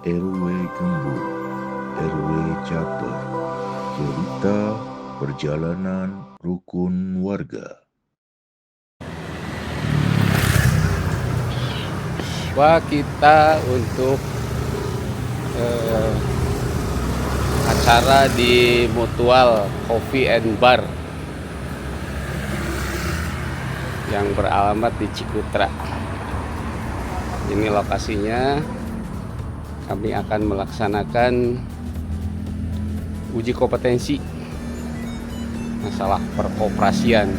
RW Gembul, RW Caper, cerita perjalanan rukun warga. Wah, kita untuk acara di Mutual Coffee and Bar yang beralamat di Cikutra. Ini lokasinya. Kami akan melaksanakan uji kompetensi masalah perkoperasian.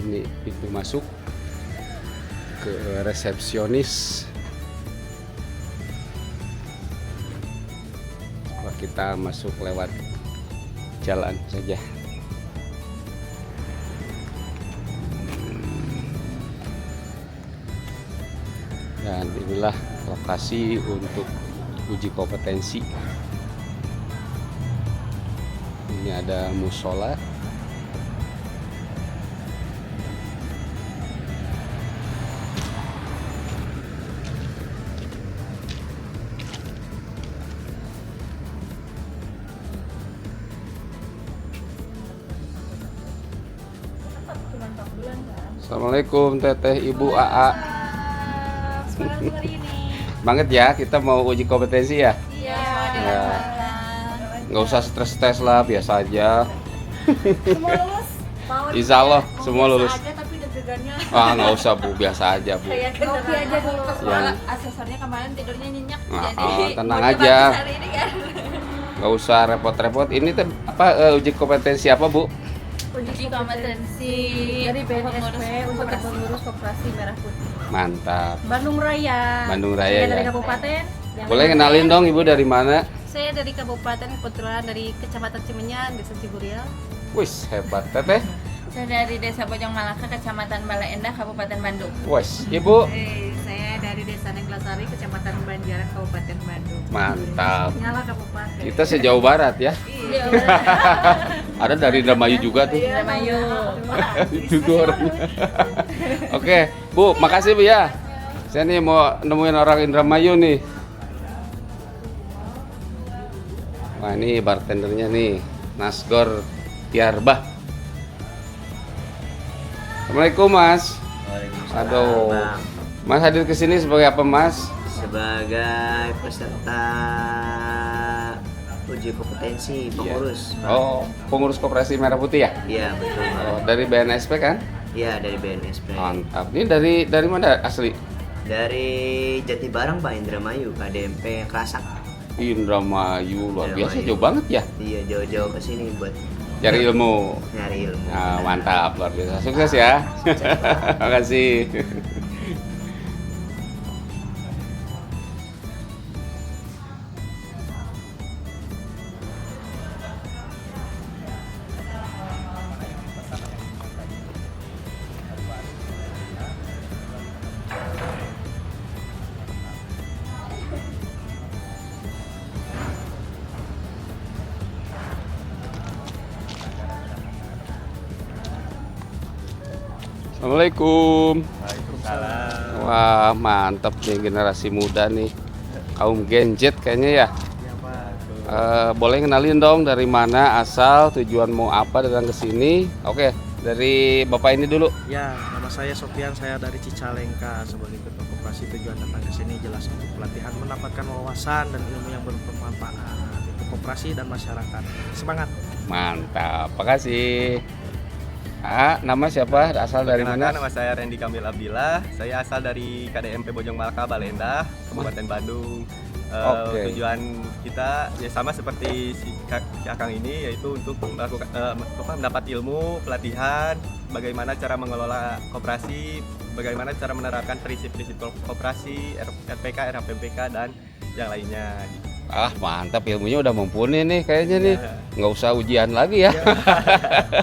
Ini pintu masuk ke resepsionis. Coba kita masuk lewat jalan saja. Dan inilah lokasi untuk uji kompetensi. Ini ada musola. Assalamualaikum Teteh Ibu AA. Semangat hari ini. Banget ya, kita mau uji kompetensi ya. Iya. Ya. Nggak usah stres-stres lah, biasa aja. Semua lulus. Mau Insya Allah mau semua biasa lulus. Aja, tapi deg-degannya. Ah, nggak usah Bu, biasa aja Bu. Kayak kopi aja dulu. Yang- Asesornya kemarin tidurnya nyenyak. Tenang mau aja. dibantu hari ini kan. Nggak usah repot-repot. Ini teh apa uji kompetensi apa Bu? Uji kompetensi dari BNSP untuk pengurus koperasi Merah Putih Mantap. Bandung Raya. Bandung Raya Saya ya. dari kabupaten. Boleh kenalin dong Ibu dari mana? Saya dari kabupaten, kebetulan dari Kecamatan Cimenyan, Desa Ciburial. Wis, hebat Teteh. Saya dari Desa Bojong Malaka, Kecamatan Bala Endah, Kabupaten Bandung. Wis, Ibu. Saya dari Desa Nenglasari, Kecamatan Banjaran, Kabupaten Bandung. Mantap. Nyala kabupaten. Kita sejauh barat ya. Iya. Ada dari Indramayu juga tuh. Indramayu. Itu tuh orangnya. Oke, Bu, makasih Bu ya. Saya nih mau nemuin orang Indramayu nih. Wah, ini bartendernya nih, Nasgor Tiarbah. Assalamualaikum Mas. Waalaikumsalam, Aduh, Bang. Mas hadir ke sini sebagai apa Mas? Sebagai peserta uji kompetensi pengurus. Bang. Oh, pengurus Koperasi Merah Putih ya? Iya, betul. Bang. Oh, dari BNSP kan? Iya, dari BNSP. Mantap. Ini dari mana asli? Dari Jatibarang, Pak, Indramayu, KDMP Kerasak. Indramayu, luar biasa, Indramayu. jauh banget ya. Iya, jauh-jauh ke sini buat Cari ilmu. nyari ilmu. Nah, mantap, luar biasa. Sukses ya. Makasih. Assalamualaikum. Wah, mantap nih generasi muda nih. Kaum Gen Z kayaknya ya. Boleh kenalin dong dari mana asal, tujuan mau apa datang ke sini? Oke, dari Bapak ini dulu. Ya, nama saya Sofian, saya dari Cicalengka. Sebagai ketua koperasi, tujuan datang ke sini jelas untuk pelatihan, mendapatkan wawasan dan ilmu yang bermanfaat untuk koperasi dan masyarakat. Semangat. Mantap, makasih. Nama siapa? Asal dari mana? Nama saya Randy Kamil Abdillah. Saya asal dari KDMP Bojong Malaka, Bala Endah, Kabupaten Bandung. Oke. Tujuan kita ya sama seperti si Akang ini, yaitu untuk melakukan mendapat ilmu, pelatihan, bagaimana cara mengelola koperasi, bagaimana cara menerapkan prinsip-prinsip koperasi, RPK, RHPBK dan yang lainnya. Mantap, ilmunya udah mumpuni nih kayaknya nih. Nggak usah ujian lagi ya.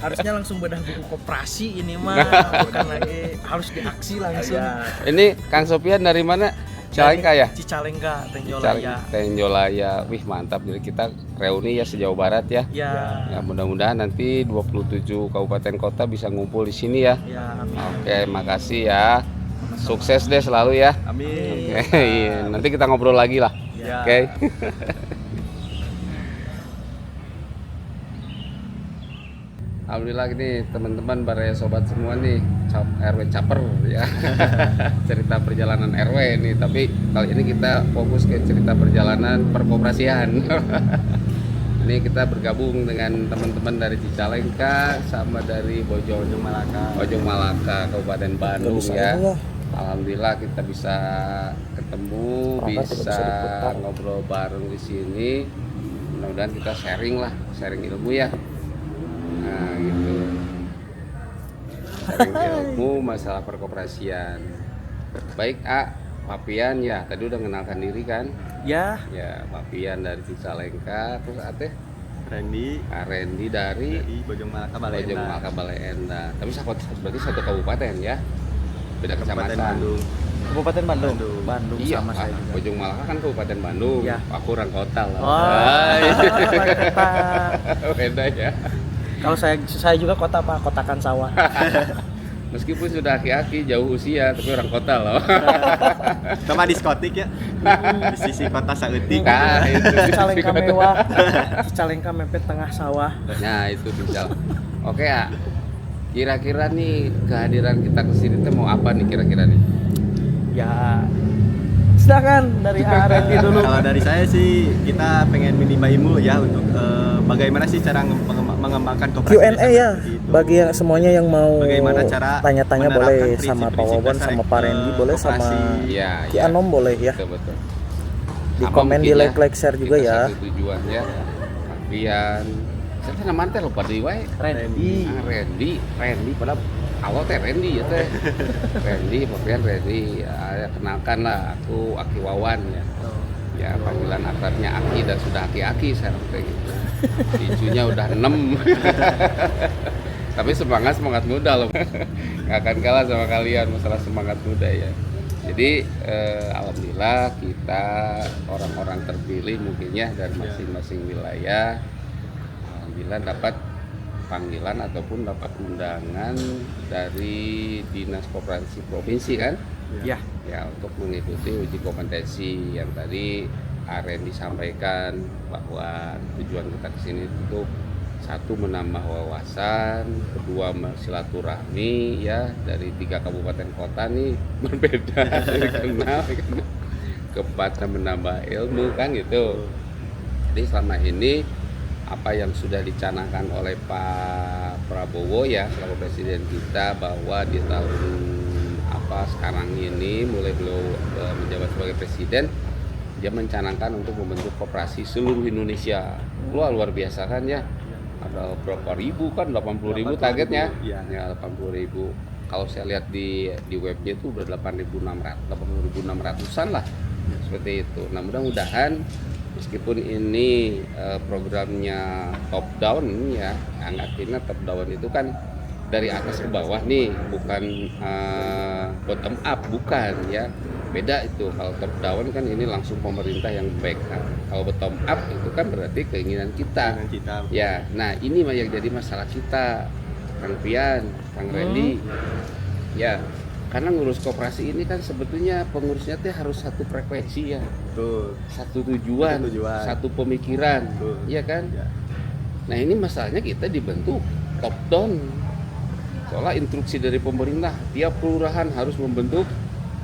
Harusnya langsung bedah buku koperasi ini mah, bukan lagi harus diaksi langsung. Ini Kang Sofian dari mana? Cicalengka ya? Cicalengka, Tenjolaya. Tenjolaya. Wih, mantap. Jadi kita reuni ya sejauh barat ya. Ya. Ya, mudah-mudahan nanti 27 kabupaten kota bisa ngumpul di sini ya. Ya, amin. Oke, makasih ya. Sukses deh selalu ya. Amin. Oke, iya. Nanti kita ngobrol lagi lah. Ya. Oke. Alhamdulillah nih teman-teman para sobat semua nih RW Caper ya. Cerita perjalanan RW nih, tapi kali ini kita fokus ke cerita perjalanan perkoperasian. Ini kita bergabung dengan teman-teman dari Cicalengka sama dari Bojong Malaka, Kabupaten Bandung ya. Alhamdulillah kita bisa ketemu, bisa ngobrol bareng di sini. Mudah-mudahan kita sharing ilmu ya. Nah gitu, sharing ilmu masalah perkoperasian. Baik Papian ya, tadi udah mengenalkan diri kan? Ya. Ya, Papian dari Cicalengka, terus Randy dari Bojong Malaka Balai Endah. Tapi berarti satu kabupaten ya? Beda kecamatan. Kabupaten Bandung. Bandung Iya, sama saya juga. Bojong Malaka kan Kabupaten Bandung. Ya. Aku orang kota lah. Beda ya. Kalau saya juga kota Pak, kotakan sawah. Meskipun sudah aki-aki jauh usia, tapi orang kota loh. Sama diskotik ya. Di sisi kota Saeutik. Nah, itu Cicalengka mewah. Cicalengka mepet tengah sawah. Nah, itu bisa. Oke ya. Kira-kira nih kehadiran kita ke sini tuh mau apa nih kira-kira nih? Ya. Silakan dari Randy dulu. Kalau dari saya sih kita pengen menimba ilmu ya untuk bagaimana sih cara mengembangkan koperasi. Q&A ya, Gitu. bagi yang semuanya yang mau Bagaimana cara tanya-tanya menerapkan boleh prinsip-prinsip sama Pak Wawan, dasar, sama Pak Randy boleh, sama Iya, Ki Anom boleh ya. Betul. Di Sama komen, di mungkin ya, like share juga kita ya. Satu tujuan ya. Papian. Saya nama teh lupa deui wae. Randy padahal awal teh Randy ya teh. Papian Randy. Ya, kenalkan lah, aku Aki Wawan ya. Ya, panggilan akrabnya Aki dan sudah aki-aki sekarang teh gitu. Ijunya udah 6. Tapi semangat muda loh. Nggak akan kalah sama kalian masalah semangat muda ya. Jadi alhamdulillah kita orang-orang terpilih mungkin ya dari masing-masing wilayah. Alhamdulillah dapat panggilan ataupun dapat undangan dari Dinas Koperasi Provinsi kan? Ya. Ya, untuk mengikuti uji kompetensi yang tadi Aren disampaikan bahwa tujuan kita ke sini untuk satu menambah wawasan, kedua silaturahmi ya dari 3 kabupaten kota nih berbeda kenal, keempat menambah ilmu kan gitu. Jadi selama ini apa yang sudah dicanangkan oleh Pak Prabowo ya selaku presiden kita bahwa di tahun sekarang ini mulai beliau menjabat sebagai presiden, dia mencanangkan untuk membentuk koperasi seluruh Indonesia. Luar biasa kan ya, ada berapa ribu kan, 80.000 targetnya ya 80.000. Kalau saya lihat di webnya itu udah 80.600an lah seperti itu. Nah mudah-mudahan meskipun ini programnya top down ya, artinya top down itu kan dari atas ke bawah nih, bukan bottom up, bukan ya, beda itu. Kalau top down kan ini langsung pemerintah yang backup. Kalau bottom up itu kan berarti keinginan kita. Ya, nah ini yang jadi masalah kita, Kang Pian, Kang Randy. Ya, karena ngurus koperasi ini kan sebetulnya pengurusnya tuh harus satu frekuensi ya, satu tujuan, satu pemikiran, iya kan? Ya. Nah ini masalahnya kita dibentuk top down. Soalnya instruksi dari pemerintah, tiap kelurahan harus membentuk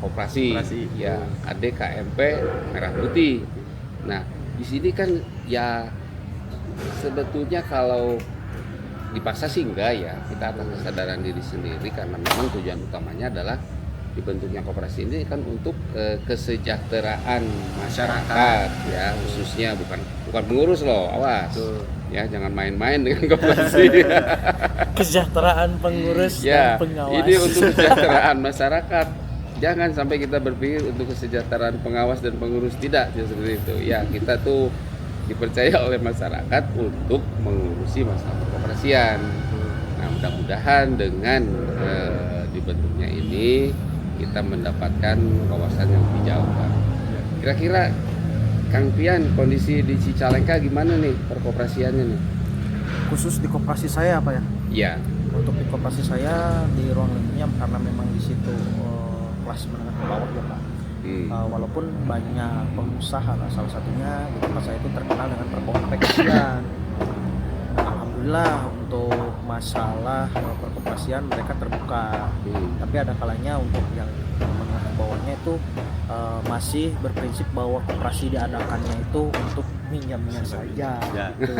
koperasi. Ya, ADKMP merah putih. Nah, di sini kan ya sebetulnya kalau dipaksa sih enggak ya, kita atas kesadaran diri sendiri karena memang tujuan utamanya adalah dibentuknya koperasi ini kan untuk kesejahteraan masyarakat ya, khususnya bukan pengurus loh, awas. Ya, jangan main-main dengan koperasi. Kesejahteraan pengurus ya, dan pengawas. Ini untuk kesejahteraan masyarakat. Jangan sampai kita berpikir untuk kesejahteraan pengawas dan pengurus, tidak seperti itu. Ya, kita tuh dipercaya oleh masyarakat untuk mengurusi masalah koperasian. Nah, mudah-mudahan dengan dibentuknya ini kita mendapatkan wawasan yang lebih jauh, Pak. Kira-kira Kang Pian, kondisi di Cicalengka gimana nih perkoperasiannya nih? Khusus di koperasi saya apa ya? Iya. Untuk di koperasi saya di ruang lingkupnya karena memang di situ kelas menengah ke bawah ya Pak. Walaupun banyak pengusaha lah, salah satunya di tempat saya itu terkenal dengan perkoperasian. Alhamdulillah untuk masalah perkoperasian mereka terbuka. Tapi ada kalanya untuk yang menengah ke bawahnya itu masih berprinsip bahwa koperasi diadakannya itu untuk minjamnya saja. Gitu.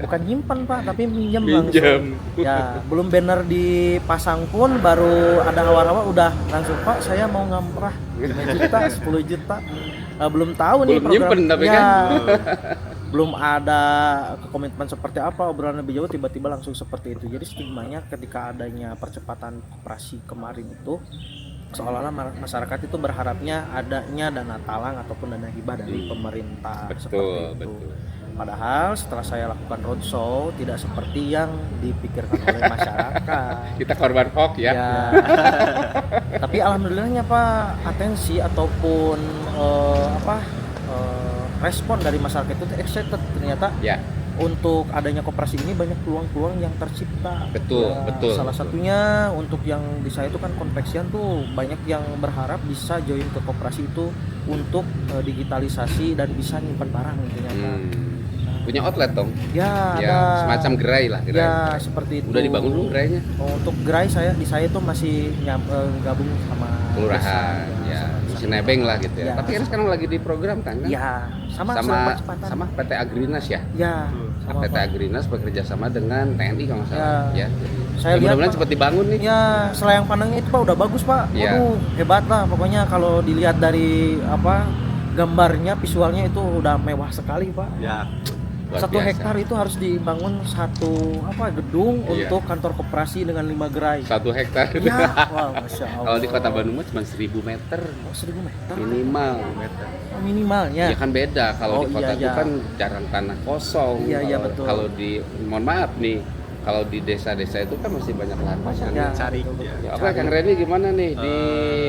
Bukan nyimpan Pak, tapi minjam langsung. Ya, belum banner dipasang pun baru ada awal-awal udah langsung Pak saya mau ngamprah 5 juta, 10 juta. Belum tahu nih Belum program. nyimpen tapi ya, kan. Belum ada komitmen seperti apa, obrolan lebih jauh tiba-tiba langsung seperti itu. Jadi stigmanya ketika adanya percepatan koperasi kemarin itu seolah-olah masyarakat itu berharapnya adanya dana talang ataupun dana hibah dari pemerintah. Seperti itu. Betul. Padahal setelah saya lakukan roadshow tidak seperti yang dipikirkan oleh masyarakat. Kita korban hoax ya. Tapi alhamdulillahnya Pak, atensi ataupun respon dari masyarakat itu excited ternyata. Ya. Untuk adanya koperasi ini banyak peluang-peluang yang tercipta. Betul. Salah satunya untuk yang di saya itu kan konveksian tuh banyak yang berharap bisa join ke koperasi itu untuk digitalisasi dan bisa nyimpan barang intinya Pak. Punya outlet dong? Ya, Ya, ada semacam gerai lah. Ya, seperti itu. Udah dibangun belum gerainya? Untuk gerai di saya itu masih gabung sama Kelurahan, desa, ya. sama Masih nebeng lah gitu ya. Ya. Tapi kan sekarang lagi diprogram kan? Ya, sama sama PT Agrinas ya. Ya, sama PT Pak. Agrinas bekerja sama dengan TNI kalau nggak salah. Ya. Saya lihat Mudah-mudahan Pak, cepat dibangun nih. ya selayang pandangnya itu Pak udah bagus Pak. Ya. Waduh, hebat lah pokoknya kalau dilihat dari gambarnya, visualnya itu udah mewah sekali Pak. Ya. Luar 1 biasa. hektar itu harus dibangun gedung Iya. untuk kantor koperasi dengan 5 gerai. 1 hektar. Ya, wah, Masya Allah. Kalau di Kota Bandung mah cuma 1.000 meter 1.000 meter minimal. minimalnya. Ya kan beda. Kalau di kota itu iya. kan jarang tanah kosong. Iya, Kalau- betul. Kalau di mohon maaf nih, kalau di desa-desa itu kan masih banyak lahan kosong. Ya, Cari. betul, betul. Ya, oke, Kang Reni gimana nih di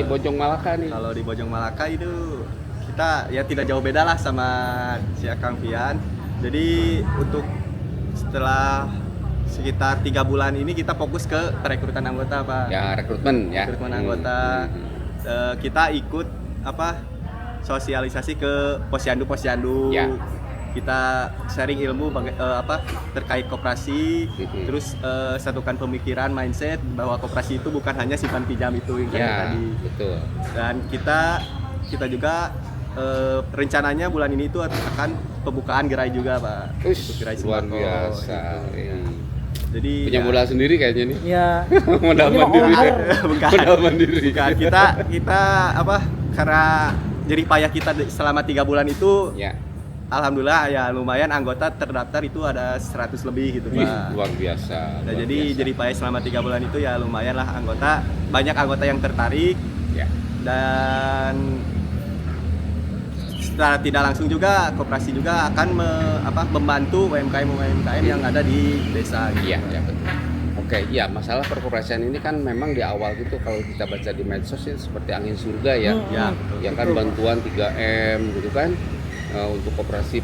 Bojong Malaka nih? Kalau di Bojong Malaka itu kita ya tidak jauh beda lah sama si Kang Pian. Jadi untuk setelah sekitar 3 bulan ini kita fokus ke perekrutan anggota Pak. Ya, rekrutmen ya. Rekrutmen anggota. Kita ikut sosialisasi ke posyandu. Ya. Kita sharing ilmu terkait koperasi, terus satukan pemikiran, mindset bahwa koperasi itu bukan hanya simpan pinjam itu yang Ya, tadi. betul. Dan kita juga rencananya bulan ini itu akan pembukaan gerai juga Pak. Untuk gerai Luar sembako, biasa. gitu. Jadi Punya modal sendiri kayaknya nih. Ya. Modal Ini mandiri. Bukan. Modal mandiri. Bukan. Kita karena jadi payah kita selama 3 bulan itu, Ya. alhamdulillah ya lumayan anggota terdaftar itu ada 100 lebih gitu Wih, Pak. luar biasa. Nah, luar jadi biasa. jadi payah selama 3 bulan itu ya lumayan lah banyak anggota yang tertarik. Ya. Dan secara tidak langsung juga koperasi juga akan membantu UMKM yang ada di desa. Iya, ya betul. Oke, iya masalah perkoperasian ini kan memang di awal gitu kalau kita baca di medsos ya seperti angin surga ya. Ya, betul. Ya kan bantuan 3M gitu kan untuk koperasi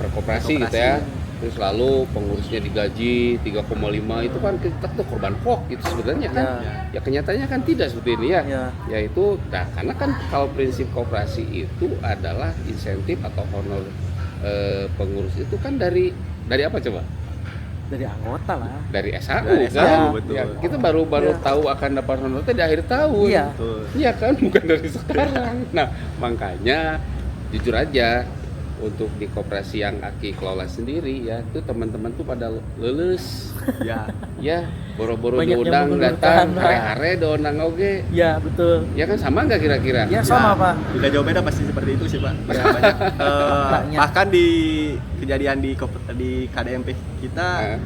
perkoperasi gitu ya. Terus lalu pengurusnya digaji 3,5 itu kan kita tuh korban hoax gitu sebenarnya kan. Ya kenyataannya kan tidak seperti ini ya. Yaitu karena kan kalau prinsip koperasi itu adalah insentif atau honor pengurus itu kan dari apa coba? Dari anggota lah. Dari SHU Dari kan. SHU, betul. Ya, kita baru tahu akan dapat honor itu di akhir tahun. Iya. Betul. Iya kan, bukan dari sekarang. Nah, makanya jujur aja untuk di koperasi yang Aki kelola sendiri ya, itu teman-teman tuh pada lulus. Ya. Ya, boro-boro Banyak yang diundang mengundurkan, datang, Pak. hare-hare diundang oge. Ya, betul. Ya kan sama nggak kira-kira? Ya, sama Pak. Tidak jauh beda pasti seperti itu sih Pak. Ya, banyak. Bahkan di kejadian di KDMP kita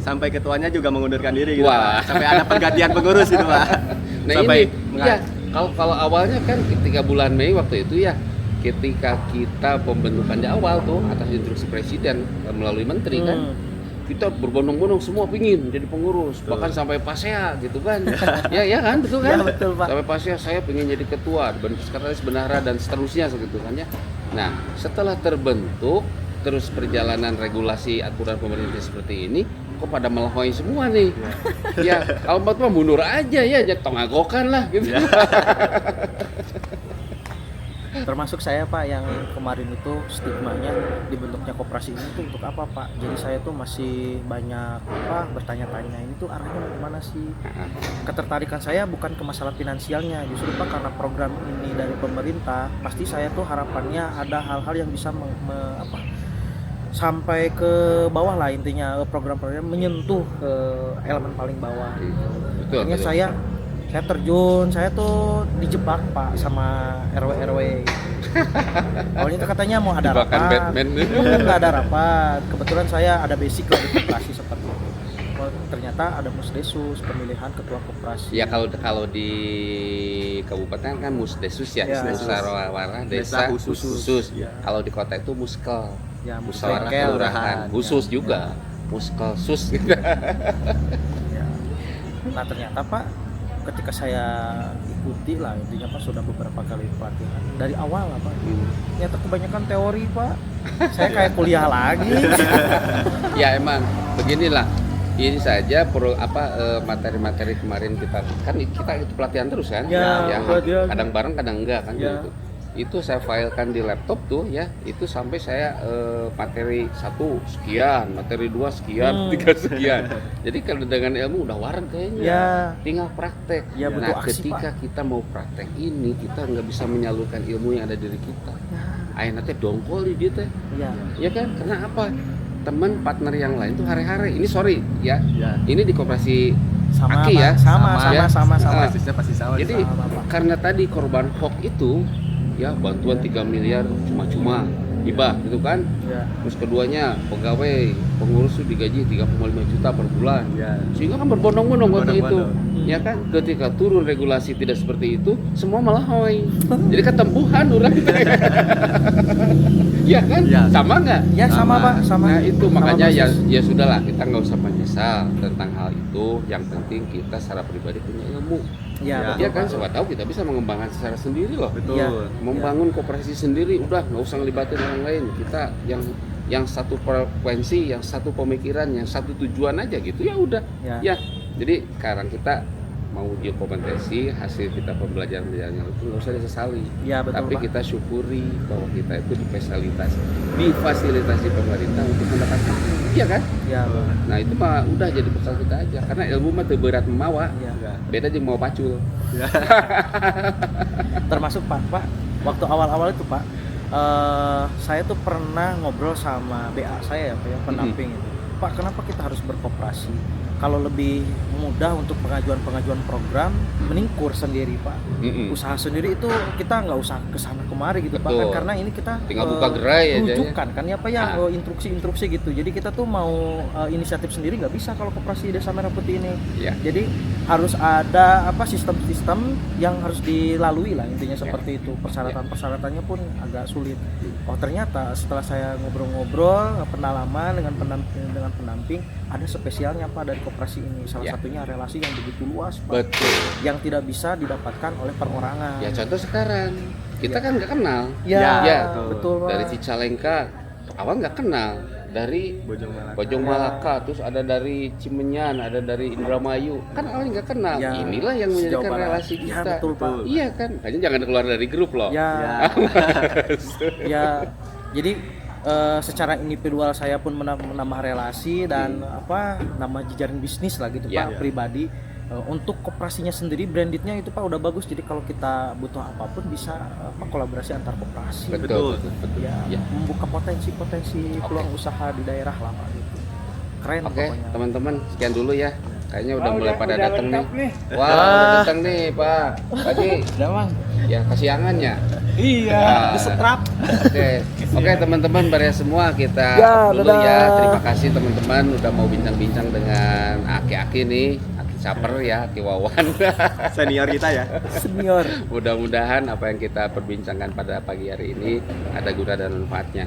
sampai ketuanya juga mengundurkan diri gitu Wah. Pak. Sampai ada pergantian pengurus gitu Pak. Nah sampai ini, ya kalau awalnya kan ketika bulan Mei waktu itu ya, ketika kita pembentukan di awal tuh atas instruksi presiden melalui menteri kan, kita berbondong-bondong semua pingin jadi pengurus, bahkan sampai pasea gitu kan. Ya kan, betul kan? Ya, betul, Pak. Sampai pasea saya pengen jadi ketua, sekretaris bendahara dan seterusnya gitu kan ya. Nah, setelah terbentuk terus perjalanan regulasi aturan pemerintah seperti ini, kok pada melahoi semua nih. Ya, kalau mah mundur aja ya, tongagokan lah gitu. Termasuk saya Pak yang kemarin itu stigmanya dibentuknya koperasi ini tuh untuk apa Pak? Jadi saya tuh masih banyak bertanya-tanya ini tuh arahnya mau kemana sih? Ketertarikan saya bukan ke masalah finansialnya, justru Pak karena program ini dari pemerintah, pasti saya tuh harapannya ada hal-hal yang bisa sampai ke bawah lah, intinya program-program menyentuh ke elemen paling bawah. Betul. Makanya saya terjun, saya tuh dijebak Pak sama RW. Awalnya tuh katanya mau ada Jebakan rapat, Batman. nggak ada rapat. Kebetulan saya ada basic lah di koperasi seperti itu. Oh, ternyata ada musdesus, pemilihan ketua koperasi. Ya kalau di kabupaten kan musdesus ya, Ya, musyawarah desa khusus. Ya. Kalau di kota itu muskel, Ya, musyawarah muskel, kelurahan khusus juga, muskel sus gitu. Ya. Nah ternyata Pak, ketika saya ikuti lah, intinya Pak sudah beberapa kali pelatihan dari awal lah Pak. Ternyata kebanyakan teori Pak. Saya kayak kuliah lagi. Ya emang beginilah. Ini saja materi-materi kemarin kita itu pelatihan terus kan? Ya, pelatihan. Kadang bareng kadang enggak kan Ya. gitu. Itu saya filekan di laptop tuh ya, itu sampai saya materi 1 sekian, materi 2 sekian, 3 sekian. Jadi kalau dengan ilmu udah wareng kayaknya. Ya. Tinggal praktek. Ya, butuh Nah, aksi, ketika kita mau praktek ini, kita nggak bisa menyalurkan ilmu yang ada di diri kita. Akhirnya nanti dongkol di dia teh. Ya. Ya kan? Karena apa? Teman partner yang lain tuh hari-hari. Ini sorry ya. Ya. Ini di koperasi Sama Aki Pak. ya. Sama. Ya. Basisnya pasti sama. Jadi Sama, Pak. karena tadi korban hoax itu ya bantuan 3 miliar cuma-cuma hibah gitu kan. Ya. Terus keduanya pegawai pengurus tuh digaji 3,5 juta per bulan. Ya. Sehingga kan berbondong-bondong waktu itu. Berbondong-bondong. Ya kan ketika turun regulasi tidak seperti itu, semua melahoi. Jadi ketempuhan orang. Iya kan? Ya. Sama nggak? Ya sama Pak, sama. Nah itu Sama makanya persis. ya sudahlah, kita nggak usah menyesal tentang hal itu. Yang penting kita secara pribadi punya ilmu. Ya, Ya betul, kan, Pak. siapa tahu kita bisa mengembangkan secara sendiri loh. Betul. Ya. Membangun koperasi sendiri, udah nggak usah ngelibatin orang lain. Kita yang satu frekuensi, yang satu pemikiran, yang satu tujuan aja gitu ya udah. Ya. Jadi sekarang kita mau dokumentasi hasil kita pembelajaran itu nggak usah disesali. Ya, betul, Tapi Pak. kita syukuri bahwa kita itu difasilitasi pemerintah untuk mendapatkan, iya kan? Ya, Pak. Nah itu mah udah jadi bekal kita aja, karena ilmu mah teu berat memawa, Ya. beda jeung mau pacul. Termasuk Pak, waktu awal-awal itu Pak, saya tuh pernah ngobrol sama BA saya ya Pak, ya, pendamping itu. Pak, kenapa kita harus berkoperasi? Kalau lebih mudah untuk pengajuan program, mending kur sendiri Pak. Usaha sendiri itu kita nggak usah kesana kemari gitu Pak, kan Betul. karena ini kita Tinggal buka gerai aja ya. rujukan kan ya Pak ya, Ah. instruksi-instruksi gitu. Jadi kita tuh mau inisiatif sendiri nggak bisa kalau koperasi Desa Merah Putih ini. Ya. Jadi harus ada sistem-sistem yang harus dilalui lah, intinya seperti itu. Persyaratan-persyaratannya pun agak sulit. Oh ternyata setelah saya ngobrol-ngobrol pendalaman dengan pendamping, ada spesialnya Pak dari koperasi ini. Salah Ya. satunya relasi yang begitu luas Pak, Betul. yang tidak bisa didapatkan oleh perorangan. Ya contoh sekarang kita kan nggak kenal. Ya, Ya, betul Pak. Dari Cicalengka awal nggak kenal, dari Bojong Malaka, terus ada dari Cimenyan, ada dari Indramayu, kan awalnya nggak kenal. Ya, Inilah yang sejauh menjadikan barat. relasi Ya, kita. betul, Pak. Iya kan, makanya jangan keluar dari grup loh. Ya. Ya, jadi secara individual saya pun menambah relasi dan nama jejaring bisnis lah gitu Ya. Pak, pribadi. Untuk koperasinya sendiri brandednya itu Pak udah bagus, jadi kalau kita butuh apapun bisa kolaborasi antar koperasi. Betul. Ya, Ya. membuka potensi peluang usaha di daerah lah Pak gitu. Keren Oke, pokoknya. teman-teman, sekian dulu ya. Kayaknya udah mulai pada datang nih. Wah, udah datang nih, Pak. Tadi Udah Bang. ya kasihangannya. Iya, Nah, disetrap. Oke teman-teman, pada semua kita Ya, off dulu dadah. ya. Terima kasih teman-teman udah mau bincang-bincang dengan Aki-Aki nih, Aki Caper ya, Aki Wawan. Senior kita ya. Senior. Mudah-mudahan apa yang kita perbincangkan pada pagi hari ini ada guna dan manfaatnya.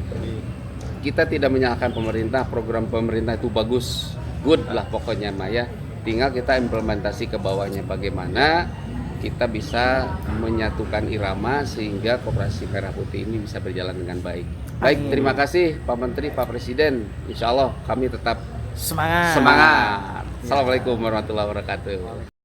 kita tidak menyalahkan pemerintah, program pemerintah itu bagus, good lah pokoknya mah ya. Tinggal kita implementasi ke bawahnya bagaimana kita bisa menyatukan irama sehingga Koperasi Merah Putih ini bisa berjalan dengan baik. Baik, terima kasih Pak Menteri, Pak Presiden. Insya Allah kami tetap Semangat. semangat. Assalamualaikum warahmatullahi wabarakatuh.